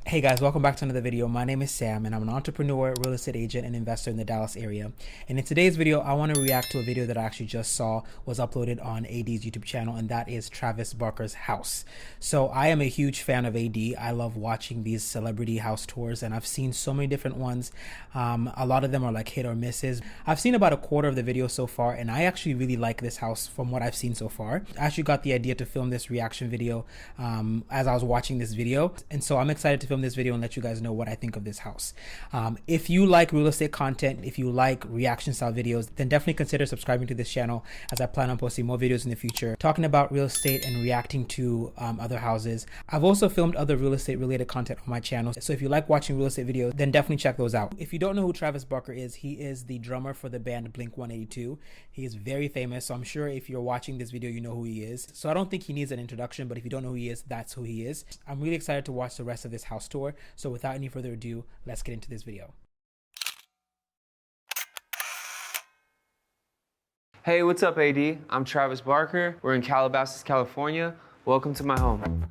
Hey guys, welcome back to another video. My name is Sam and I'm an entrepreneur, real estate agent, and investor in the Dallas area. And in today's video, I want to react to a video that I actually just saw was uploaded on AD's YouTube channel, and that is Travis Barker's house. So I am a huge fan of AD. I love watching these celebrity house tours and I've seen so many different ones. A lot of them are like hit or misses. I've seen about a quarter of the video so far and I actually really like this house from what I've seen so far. I actually got the idea to film this reaction video as I was watching this video. And so I'm excited to film this video and let you guys know what I think of this house. If you like real estate content, if you like reaction style videos, then definitely consider subscribing to this channel, as I plan on posting more videos in the future talking about real estate and reacting to other houses. I've also filmed other real estate related content on my channel, so if you like watching real estate videos, then definitely check those out. If you don't know who Travis Barker is, he is the drummer for the band Blink-182. He is very famous, so I'm sure if you're watching this video you know who he is. So I don't think he needs an introduction, but if you don't know who he is, that's who he is. I'm really excited to watch the rest of this house tour. So without any further ado, let's get into this video. Hey, what's up, AD? I'm Travis Barker. We're in Calabasas, California. Welcome to my home.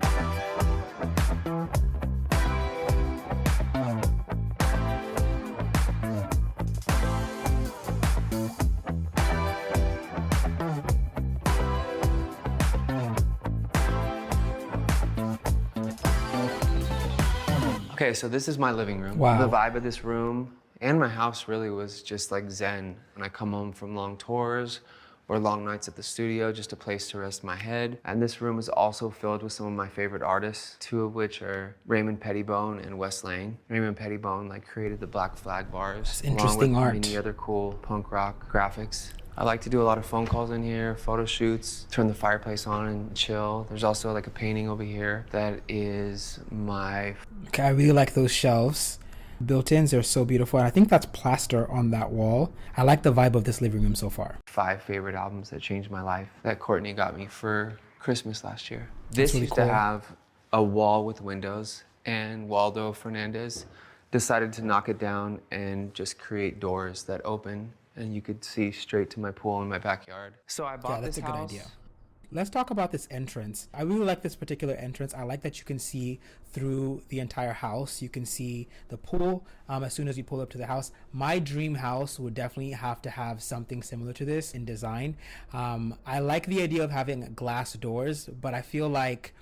Okay, so this is my living room. Wow. The vibe of this room and my house really was just like zen. When I come home from long tours or long nights at the studio, just a place to rest my head. And this room is also filled with some of my favorite artists, two of which are Raymond Pettibone and Wes Lang. Raymond Pettibone created the Black Flag bars. It's interesting along with art. many other cool punk rock graphics. I like to do a lot of phone calls in here, photo shoots, turn the fireplace on and chill. There's also like a painting over here that is my... Okay, I really like those shelves. Built-ins are so beautiful, and I think that's plaster on that wall. I like the vibe of this living room so far. 5 favorite albums that changed my life that Courtney got me for Christmas last year. That's This really used cool. to have a wall with windows, and Waldo Fernandez decided to knock it down and just create doors that open, and you could see straight to my pool in my backyard. So I bought That's this a good house. idea. Let's talk about this entrance. I really like this particular entrance. I like that you can see through the entire house. You can see the pool as soon as you pull up to the house. My dream house would definitely have to have something similar to this in design. I like the idea of having glass doors, but I feel like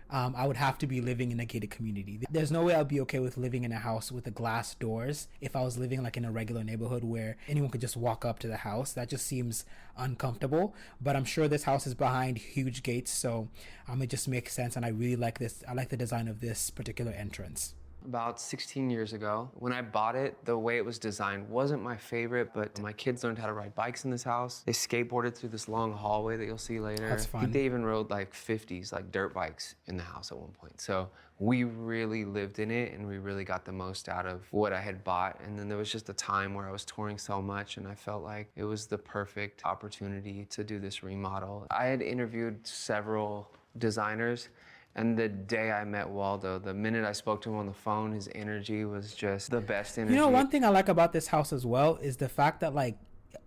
I would have to be living in a gated community. There's no way I'd be okay with living in a house with the glass doors if I was living like in a regular neighborhood where anyone could just walk up to the house. That just seems uncomfortable, but I'm sure this house is behind huge gates, so it just makes sense, and I really like this. I like the design of this particular entrance. About 16 years ago. When I bought it, the way it was designed wasn't my favorite, but my kids learned how to ride bikes in this house. They skateboarded through this long hallway that you'll see later. That's I fun. think they even rode like 50s, like dirt bikes in the house at one point. So we really lived in it and we really got the most out of what I had bought. And then there was just a time where I was touring so much and I felt like it was the perfect opportunity to do this remodel. I had interviewed several designers, and the day I met Waldo, the minute I spoke to him on the phone, his energy was just the best energy. You know, one thing I like about this house as well is the fact that, like,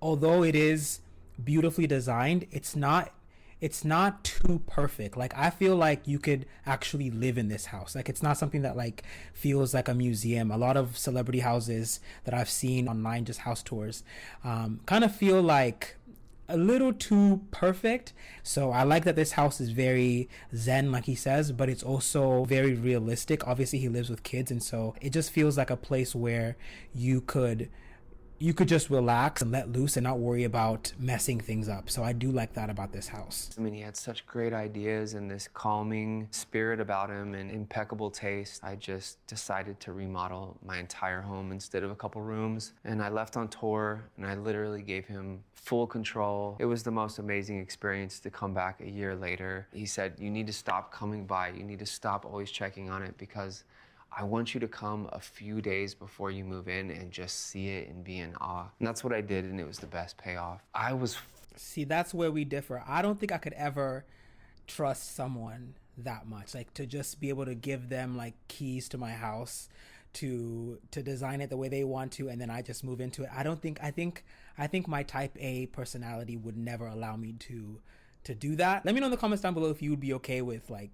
although it is beautifully designed, it's not too perfect. Like, I feel like you could actually live in this house. Like, it's not something that like feels like a museum. A lot of celebrity houses that I've seen online, just house tours, kind of feel like a little too perfect. So I like that this house is very zen, like he says, but it's also very realistic. Obviously he lives with kids, and so it just feels like a place where you could just relax and let loose and not worry about messing things up. So I do like that about this house. I mean, he had such great ideas and this calming spirit about him and impeccable taste. I just decided to remodel my entire home instead of a couple rooms. And I left on tour and I literally gave him full control. It was the most amazing experience to come back a year later. He said, "You need to stop coming by. You need to stop always checking on it, because I want you to come a few days before you move in and just see it and be in awe." And that's what I did, and it was the best payoff. See, that's where we differ. I don't think I could ever trust someone that much, like to just be able to give them like keys to my house to design it the way they want to, and then I just move into it. I think my type A personality would never allow me to do that. Let me know in the comments down below if you would be okay with like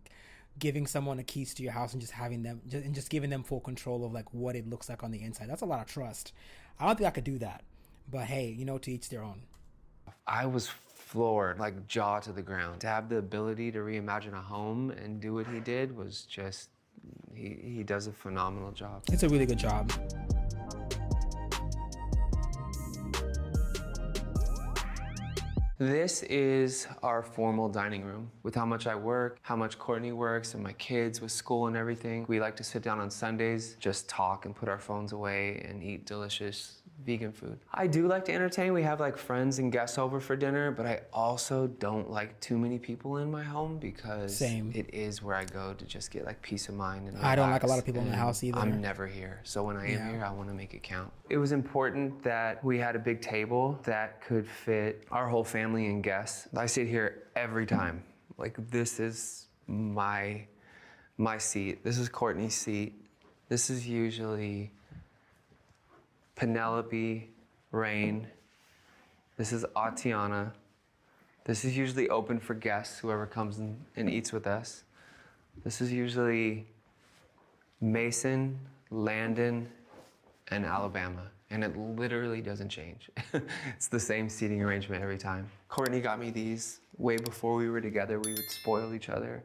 giving someone the keys to your house and just having them and just giving them full control of like what it looks like on the inside. That's a lot of trust. I don't think I could do that. But hey, you know, to each their own. I was floored, like jaw to the ground. To have the ability to reimagine a home and do what he did was just, he does a phenomenal job. It's a really good job. This is our formal dining room. With how much I work, how much Courtney works, and my kids with school and everything, we like to sit down on Sundays, just talk and put our phones away and eat delicious vegan food. I do like to entertain. We have like friends and guests over for dinner, but I also don't like too many people in my home because Same. it is where I go to just get like peace of mind and I don't like a lot relax, of people in the and house either. I'm never here. So when I am Yeah. here, I want to make it count. It was important that we had a big table that could fit our whole family and guests. I sit here every time. Like this is my seat. This is Courtney's seat. This is usually Penelope, Rain. This is Atiana. This is usually open for guests, whoever comes and eats with us. This is usually Mason, Landon, and Alabama. And it literally doesn't change. It's the same seating arrangement every time. Courtney got me these way before we were together. We would spoil each other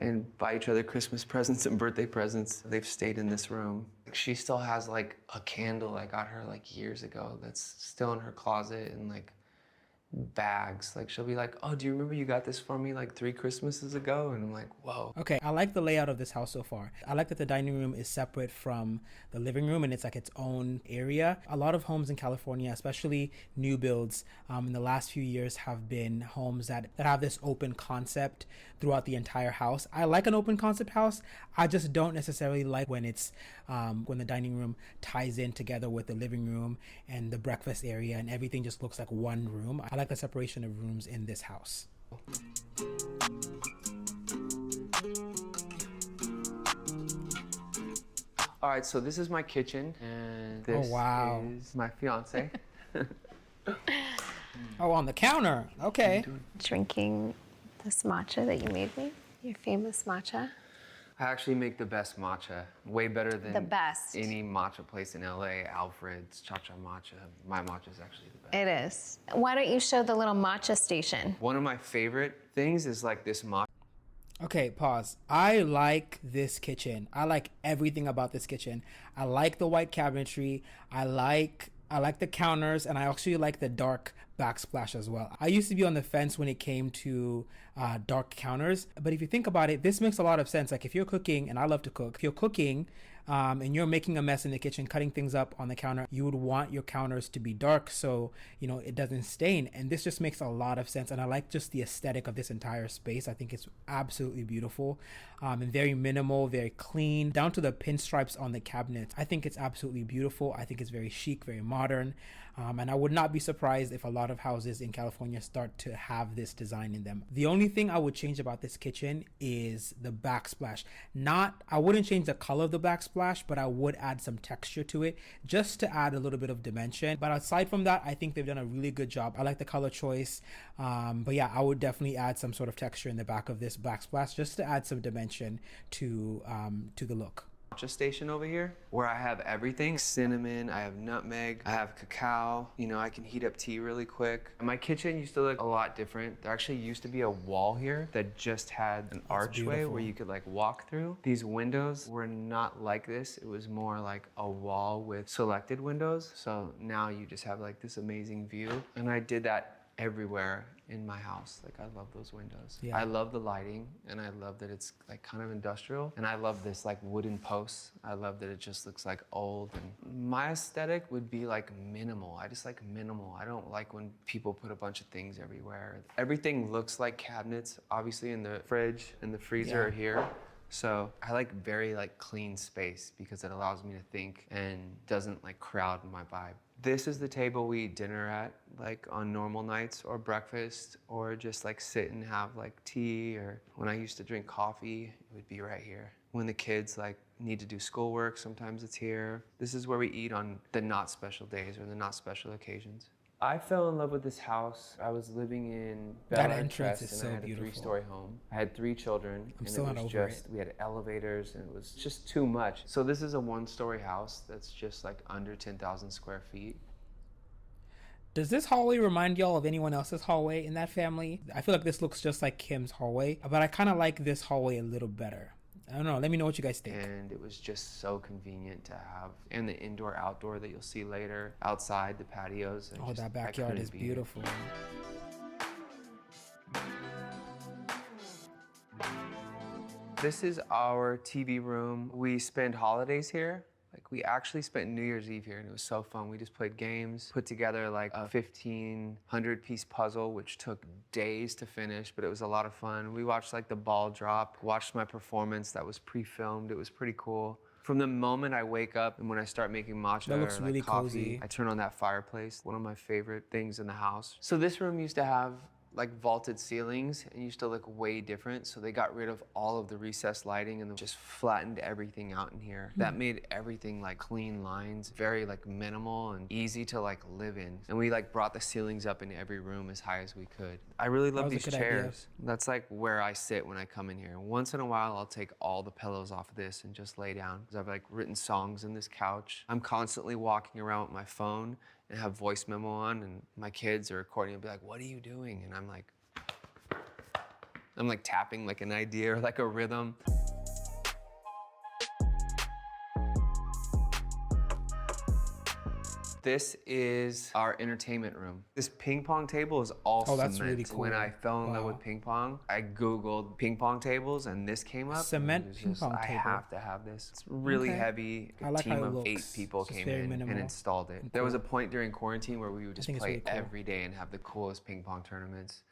and buy each other Christmas presents and birthday presents. They've stayed in this room. She still has like a candle I got her like years ago that's still in her closet, and like bags. Like she'll be like, oh, do you remember you got this for me like 3 Christmases ago? And I'm like, whoa. Okay, I like the layout of this house so far. I like that the dining room is separate from the living room and it's like its own area. A lot of homes in California, especially new builds, in the last few years have been homes that have this open concept throughout the entire house. I like an open concept house. I just don't necessarily like when it's when the dining room ties in together with the living room and the breakfast area and everything just looks like one room. I like the separation of rooms in this house. All right, so this is my kitchen, and this is my fiance. Oh, on the counter. Okay. Drinking this matcha that you made me, your famous matcha. I actually make the best matcha, way better than The best. any matcha place in LA, Alfred's, Cha-Cha Matcha. My matcha is actually the best. It is. Why don't you show the little matcha station? One of my favorite things is like this matcha. Okay, pause. I like this kitchen. I like everything about this kitchen. I like the white cabinetry. I like the counters, and I actually like the dark backsplash as well. I used to be on the fence when it came to dark counters, but if you think about it, this makes a lot of sense. Like if you're cooking, and I love to cook, if you're cooking and you're making a mess in the kitchen, cutting things up on the counter, you would want your counters to be dark so, you know, it doesn't stain. And this just makes a lot of sense. And I like just the aesthetic of this entire space. I think it's absolutely beautiful and very minimal, very clean, down to the pinstripes on the cabinets. I think it's absolutely beautiful. I think it's very chic, very modern. And I would not be surprised if a lot of houses in California start to have this design in them. The only thing I would change about this kitchen is the backsplash. I wouldn't change the color of the backsplash, but I would add some texture to it just to add a little bit of dimension. But aside from that, I think they've done a really good job. I like the color choice. But yeah, I would definitely add some sort of texture in the back of this backsplash just to add some dimension to the look. Station over here where I have everything: cinnamon, I have nutmeg, I have cacao, you know, I can heat up tea really quick. My kitchen used to look a lot different. There actually used to be a wall here that just had an archway beautiful. where you could like walk through. These windows were not like this. It was more like a wall with selected windows. So now you just have like this amazing view, and I did that everywhere in my house. Like I love those windows. Yeah. I love the lighting, and I love that it's like kind of industrial, and I love this like wooden posts. I love that it just looks like old. And my aesthetic would be like minimal. I just like minimal. I don't like when people put a bunch of things everywhere. Everything looks like cabinets, obviously, in the fridge and the freezer are here. So I like very like clean space because it allows me to think and doesn't like crowd my vibe. This is the table we eat dinner at, like on normal nights, or breakfast, or just like sit and have like tea, or when I used to drink coffee, it would be right here. When the kids like need to do schoolwork, sometimes it's here. This is where we eat on the not special days or the not special occasions. I fell in love with this house. I was living in That Bel Air entrance Crest, is and I so had a beautiful. 3-story home. I had 3 children, and still it not was over just, it. we had elevators, and it was just too much. So this is a 1-story house that's just like under 10,000 square feet. Does this hallway remind y'all of anyone else's hallway in that family? I feel like this looks just like Kim's hallway, but I kind of like this hallway a little better. I don't know. Let me know what you guys think. And it was just so convenient to have. And the indoor outdoor that you'll see later, outside the patios. Oh, that backyard is beautiful. This is our TV room. We spend holidays here. Like, we actually spent New Year's Eve here, and it was so fun. We just played games, put together like a 1,500-piece puzzle, which took days to finish, but it was a lot of fun. We watched like the ball drop, watched my performance that was pre-filmed. It was pretty cool. From the moment I wake up and when I start making matcha That looks or like really coffee, cozy. I turn on that fireplace. One of my favorite things in the house. So this room used to have like vaulted ceilings and used to look way different. So they got rid of all of the recessed lighting and just flattened everything out in here. That made everything like clean lines, very like minimal and easy to like live in. And we like brought the ceilings up in every room as high as we could. I really love was a these good idea. chairs. That's like where I sit when I come in here. Once in a while, I'll take all the pillows off of this and just lay down. Because I've like written songs in this couch. I'm constantly walking around with my phone and have voice memo on, and my kids are recording and be like, "What are you doing?" And I'm like tapping like an idea or like a rhythm. This is our entertainment room. This ping pong table is all Oh, cement. that's really cool. When I fell in love Wow. with ping pong, I Googled ping pong tables and this came up. Cement and it was ping just, pong I table. have to have this. It's really Okay. heavy. I A like how team it of looks. 8 people It's just came very in minimal and installed it. and There was a cool. point during quarantine where we would just think it's play really cool. every day and have the coolest ping pong tournaments.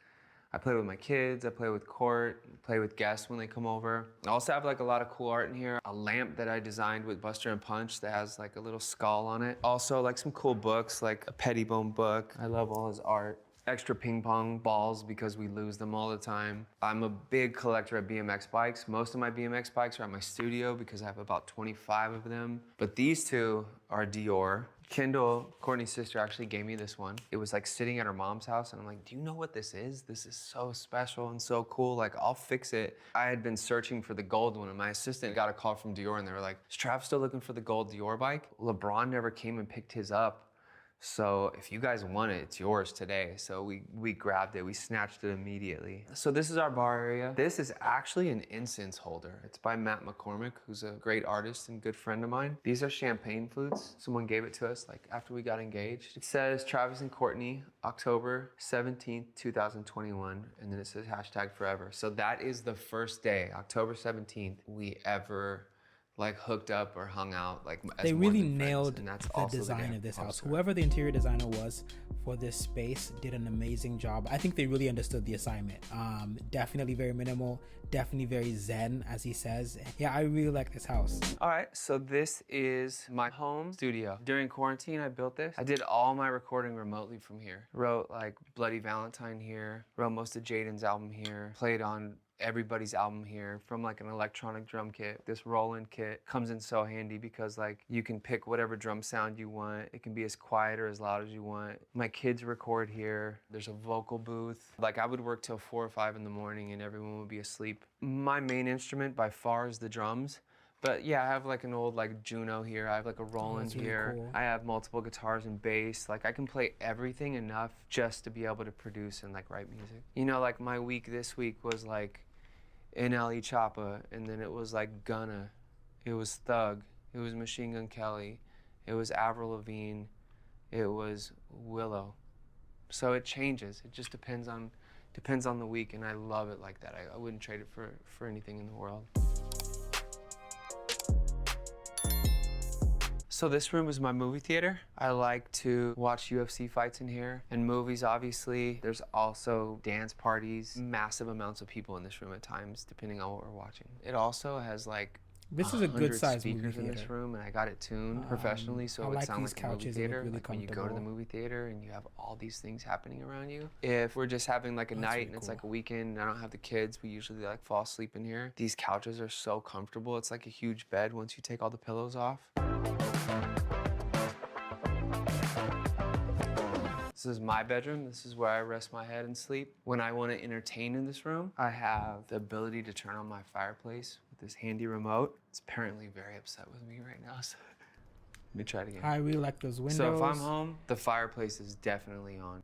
I play with my kids, I play with court, play with guests when they come over. I also have like a lot of cool art in here. A lamp that I designed with Buster and Punch that has like a little skull on it. Also like some cool books, like a Pettibone book. I love all his art. Extra ping pong balls because we lose them all the time. I'm a big collector of BMX bikes. Most of my BMX bikes are at my studio because I have about 25 of them. But these two are Dior. Kendall, Courtney's sister, actually gave me this one. It was like sitting at her mom's house and I'm like, do you know what this is? This is so special and so cool. Like, I'll fix it. I had been searching for the gold one and my assistant got a call from Dior and they were like, is Trav still looking for the gold Dior bike? LeBron never came and picked his up. So if you guys want it, it's yours today. So we grabbed it, we snatched it immediately. So this is our bar area. This is actually an incense holder. It's by Matt McCormick, who's a great artist and good friend of mine. These are champagne flutes. Someone gave it to us like after we got engaged. It says Travis and Courtney, October 17th, 2021. And then it says #forever. So that is the first day, October 17th, we ever like hooked up or hung out like as They more really than friends. nailed And that's the also design day of this I house. proposed to her. Whoever the interior designer was for this space did an amazing job. I think they really understood the assignment. Definitely very minimal, definitely very zen, as he says. Yeah, I really like this house. All right, so this is my home studio. During quarantine, I built this. I did all my recording remotely from here. Wrote like Bloody Valentine here, wrote most of Jaden's album here, played on everybody's album here from like an electronic drum kit. This Roland kit comes in so handy because like you can pick whatever drum sound you want. It can be as quiet or as loud as you want. My kids record here. There's a vocal booth. Like I would work till 4 or 5 in the morning and everyone would be asleep. My main instrument by far is the drums. But yeah, I have like an old like Juno here. I have like a Roland that's really here. cool. I have multiple guitars and bass. Like I can play everything enough just to be able to produce and like write music. You know, like my week this week was like NLE Choppa, and then it was like Gunna, it was Thug, it was Machine Gun Kelly, it was Avril Lavigne, it was Willow. So it changes. It just depends on the week, and I love it like that. I wouldn't trade it for anything in the world. So this room is my movie theater. I like to watch UFC fights in here and movies, obviously. There's also dance parties, massive amounts of people in this room at times, depending on what we're watching. It also has like This is a 100 good sized movie speakers in this theater. room, and I got it tuned professionally, so I it would like sound these like a movie couches. They look theater. really Like when you go to the comfortable. movie theater and you have all these things happening around you. If we're just having like a night really and it's cool. like a weekend and I don't have the kids, we usually like fall asleep in here. These couches are so comfortable. It's like a huge bed once you take all the pillows off. This is my bedroom. This is where I rest my head and sleep. When I want to entertain in this room, I have the ability to turn on my fireplace with this handy remote. It's apparently very upset with me right now, so let me try it again. I really like those windows. So if I'm home, the fireplace is definitely on.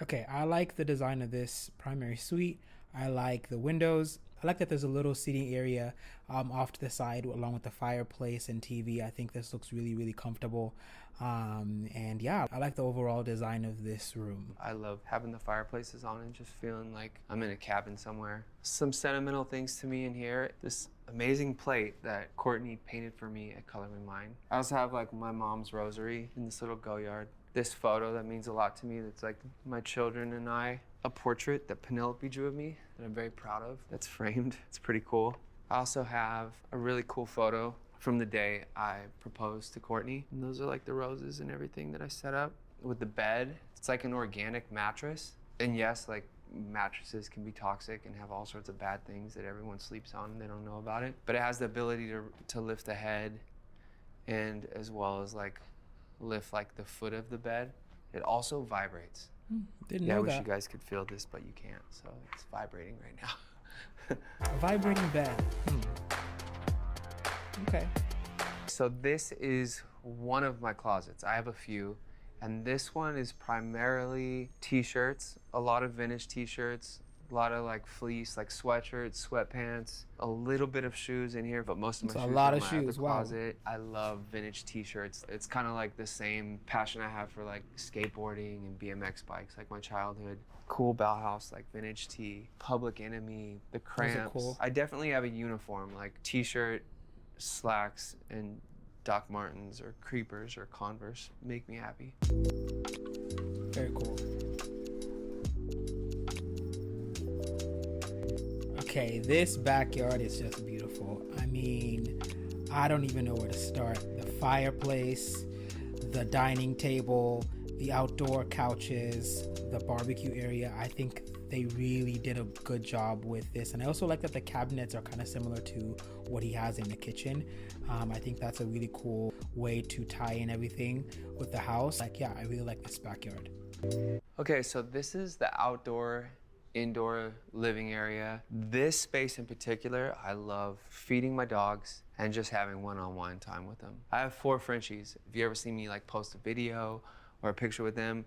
Okay, I like the design of this primary suite. I like the windows. I like that there's a little seating area off to the side along with the fireplace and TV. I think this looks really, really comfortable. And yeah, I like the overall design of this room. I love having the fireplaces on and just feeling like I'm in a cabin somewhere. Some sentimental things to me in here. This amazing plate that Courtney painted for me at Color Me Mine. I also have like my mom's rosary in this little go yard. This photo that means a lot to me, that's like my children and I. A portrait that Penelope drew of me that I'm very proud of, that's framed. It's pretty cool. I also have a really cool photo from the day I proposed to Courtney. And those are like the roses and everything that I set up. With the bed, it's like an organic mattress. And yes, like mattresses can be toxic and have all sorts of bad things that everyone sleeps on and they don't know about it. But it has the ability to lift the head and as well as like lift like the foot of the bed. It also vibrates. Didn't Yeah, I know wish that. you guys could feel this, but you can't. So it's vibrating right now. A vibrating bed. Okay. So this is one of my closets. I have a few, and this one is primarily t-shirts, a lot of vintage t-shirts, a lot of like fleece, like sweatshirts, sweatpants, a little bit of shoes in here, but most of my It's a shoes lot are of in my shoes, other wow. closet. I love vintage t-shirts. It's kind of like the same passion I have for like skateboarding and BMX bikes, like my childhood. Cool Bauhaus, like vintage tee, Public Enemy, the Cramps. cool. I definitely have a uniform, like t-shirt, slacks, and Doc Martens or Creepers or Converse make me happy. Very cool. Okay, this backyard is just beautiful. I mean, I don't even know where to start. The fireplace, the dining table, the outdoor couches, the barbecue area. I think they really did a good job with this. And I also like that the cabinets are kind of similar to what he has in the kitchen. I think that's a really cool way to tie in everything with the house. Like, yeah, I really like this backyard. Okay, so this is the outdoor indoor living area. This space in particular, I love feeding my dogs and just having one-on-one time with them. I have 4 Frenchies. If you ever see me like post a video or a picture with them,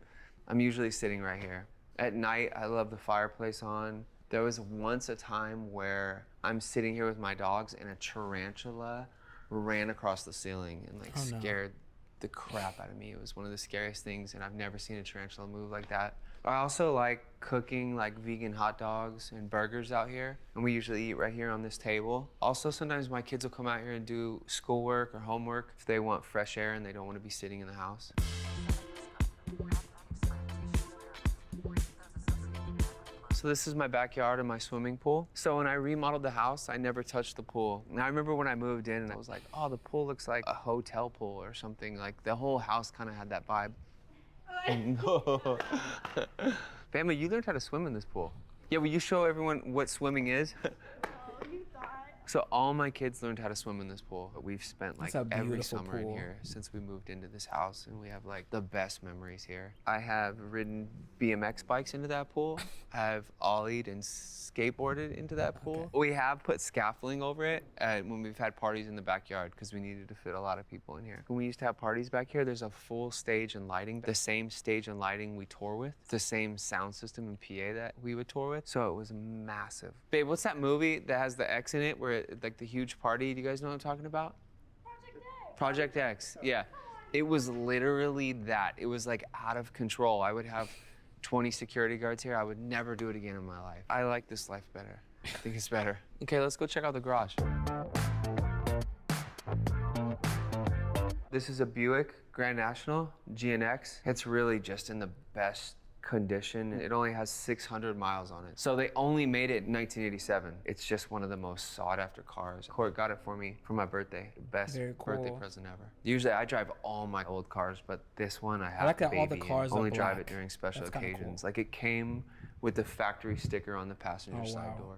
I'm usually sitting right here. At night, I love the fireplace on. There was once a time where I'm sitting here with my dogs and a tarantula ran across the ceiling and like scared the crap out of me. It was one of the scariest things, and I've never seen a tarantula move like that. I also like cooking like vegan hot dogs and burgers out here, and we usually eat right here on this table. Also, sometimes my kids will come out here and do schoolwork or homework if they want fresh air and they don't want to be sitting in the house. So this is my backyard and my swimming pool. So when I remodeled the house, I never touched the pool. And I remember when I moved in and I was like, oh, the pool looks like a hotel pool or something. Like the whole house kind of had that vibe. No. Bama, you learned how to swim in this pool. Yeah, will you show everyone what swimming is? So all my kids learned how to swim in this pool. We've spent like every summer in here since we moved into this house, and we have like the best memories here. I have ridden BMX bikes into that pool. I've ollied and skateboarded into that pool. We have put scaffolding over it when we've had parties in the backyard because we needed to fit a lot of people in here. When we used to have parties back here, there's a full stage and lighting. The same stage and lighting we tour with. The same sound system and PA that we would tour with. So it was massive. Babe, what's that movie that has the X in it where like the huge party? Do you guys know what I'm talking about? Project X, yeah. It was literally that. It was like out of control. I would have 20 security guards here. I would never do it again in my life. I like this life better. I think it's better. Okay, let's go check out the garage. This is a Buick Grand National GNX. It's really just in the best condition. It only has 600 miles on it. So they only made it in 1987. It's just one of the most sought after cars. Court got it for me for my birthday. Best birthday present ever. Usually I drive all my old cars, but this one I have I like that all the cars are only drive black. it during special That's kinda occasions. cool. Like it came with the factory sticker on the passenger side wow. door.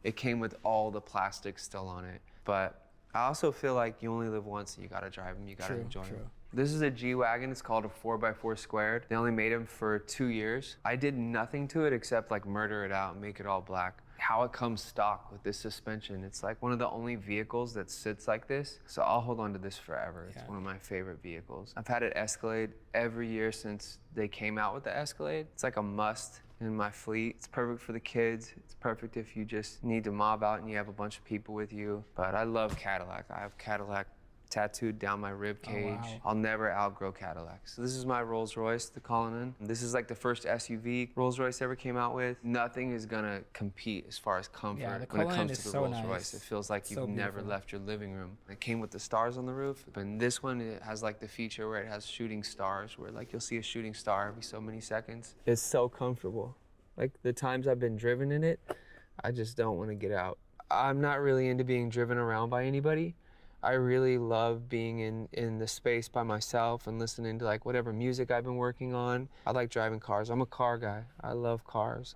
It came with all the plastic still on it, but I also feel like you only live once and you gotta drive them, you gotta enjoy them. This is a G-Wagon, it's called a 4x4 squared. They only made them for 2 years. I did nothing to it except like murder it out and make it all black. How it comes stock with this suspension, it's like one of the only vehicles that sits like this. So I'll hold on to this forever. It's one of my favorite vehicles. I've had it Escalade every year since they came out with the Escalade. It's like a must in my fleet. It's perfect for the kids. It's perfect if you just need to mob out and you have a bunch of people with you. But I love Cadillac. I have Cadillac tattooed down my rib cage. Oh, wow. I'll never outgrow Cadillac. So this is my Rolls Royce, the Cullinan. This is like the first SUV Rolls Royce ever came out with. Nothing is gonna compete as far as comfort when it comes to the Rolls Royce. It feels like you've never left your living room. It came with the stars on the roof, but in this one, it has like the feature where it has shooting stars, where like you'll see a shooting star every so many seconds. It's so comfortable. Like the times I've been driven in it, I just don't want to get out. I'm not really into being driven around by anybody. I really love being in the space by myself and listening to like whatever music I've been working on. I like driving cars. I'm a car guy. I love cars.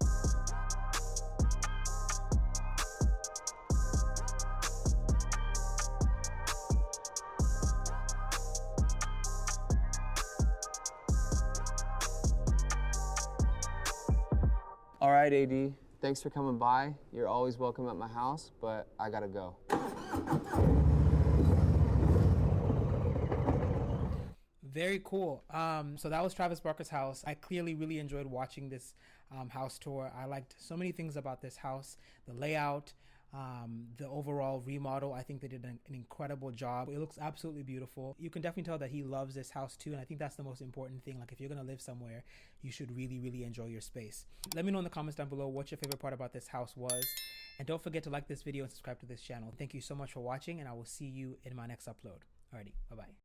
All right, AD, thanks for coming by. You're always welcome at my house, but I gotta go. Very cool. So that was Travis Barker's house. I clearly really enjoyed watching this house tour. I liked so many things about this house, the layout, the overall remodel. I think they did an incredible job. It looks absolutely beautiful. You can definitely tell that he loves this house too, and I think that's the most important thing. Like if you're gonna live somewhere, you should really, really enjoy your space. Let me know in the comments down below what your favorite part about this house was. And don't forget to like this video and subscribe to this channel. Thank you so much for watching, and I will see you in my next upload. Alrighty, bye-bye.